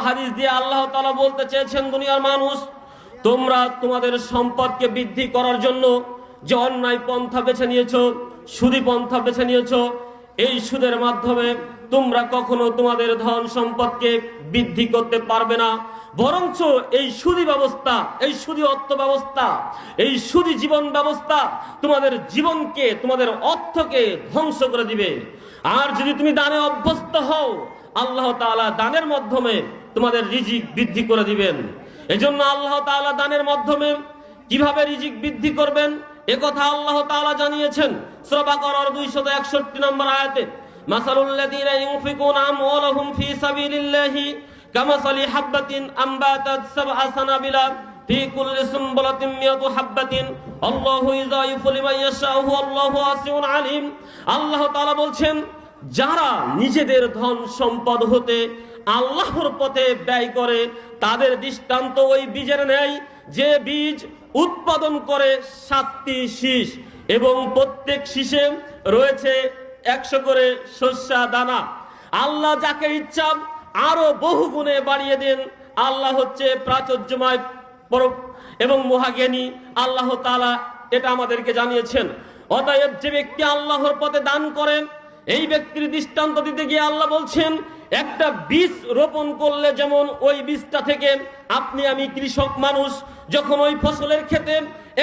হাদিস দিয়ে আল্লাহ তাআলা বলতে চেয়েছেন, দুনিয়ার মানুষ, তোমরা তোমাদের সম্পদকে বৃদ্ধি করার জন্য যে অন্যায় পন্থা বেছে নিয়েছো, সুদী পন্থা বেছে নিয়েছো, এই সুদের মাধ্যমে তোমরা কখনো তোমাদের ধন সম্পদকে বৃদ্ধি করতে পারবে না। বরঞ্চ এই সুদী ব্যবস্থা, এই সুদী অর্থ ব্যবস্থা, এই সুদী জীবন ব্যবস্থা তোমাদের জীবনকে, তোমাদের অর্থকে ধ্বংস করে দিবে। আর যদি তুমি দানে অভ্যস্ত হও, আল্লাহ তাআলা দানের মাধ্যমে তোমাদের রিজিক বৃদ্ধি করে দিবেন। এজন্য আল্লাহ তাআলা দানের মাধ্যমে কিভাবে রিজিক বৃদ্ধি করবেন এ কথা আল্লাহ তাআলা জানিয়েছেন সূরা বাকারার 261 নম্বর আয়াতে, মাসালুল লাযীনা ইউনফিকুনা আমওয়ালাহুম ফী সাবিলিল্লাহি কামাসালি হাববাতিন আমবাতাত সাবআ সানাবিলা ফী কুল্লি সুমবুলাতিন মিয়াতু হাববাতিন আল্লাহু ইযায়িফু লিমান ইয়াশাউ আল্লাহু ওয়াসিউন আলিম। আল্লাহ তাআলা বলছেন, যারা নিজেদের ধন সম্পদ হতে আল্লাহর পথে ব্যয় করে তাদের দৃষ্টান্ত ওই বীজের ন্যায়, যে বীজ উৎপাদন করে 7টি শীষ এবং প্রত্যেক শীষে রয়েছে 100 করে শস্য দানা। আল্লাহ যাকে ইচ্ছা আরো বহু গুণে বাড়িয়ে দেন। আল্লাহ হচ্ছে প্রাচুর্যময় এবং মহাজ্ঞানী। আল্লাহ তাআলা এটা আমাদেরকে জানিয়েছেন। অতএব যে ব্যক্তি আল্লাহর পথে দান করেন, এই ব্যক্তির দৃষ্টান্ত দিতে গিয়ে আল্লাহ বলছেন, একটা বীজ রোপণ করলে যেমন ওই বীজটা থেকে আপনি আমি কৃষক মানুষ যখন ওই ফসলের ক্ষেতে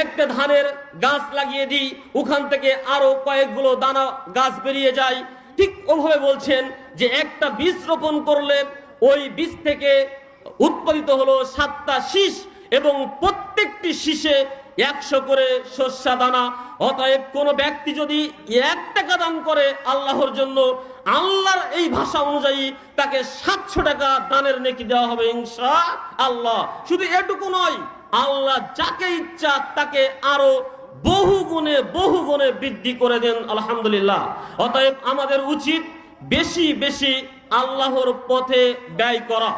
একটা ধানের গাছ লাগিয়ে দিই, ওখান থেকে আরো কয়েকগুলো দানা গাছ বেরিয়ে যায়, ঠিক ওভাবে বলছেন যে একটা বীজ রোপণ করলে ওই বীজ থেকে উৎপাদিত হলো 7টা শীষ এবং প্রত্যেকটি শীষে 100 করে শস্য দানা। অতএব কোন ব্যক্তি যদি 1 টাকা দান করে আল্লাহর জন্য, আল্লাহর এই ভাষা অনুযায়ী তাকে 700 টাকা দানের নেকি দেওয়া হবে ইনশাআল্লাহ। শুধু এটুকু নয়, আল্লাহ যাকে ইচ্ছা তাকে আরো বহু গুণে বৃদ্ধি করে দেন, আলহামদুলিল্লাহ। অতএব আমাদের উচিত বেশি বেশি আল্লাহর পথে ব্যয় করা।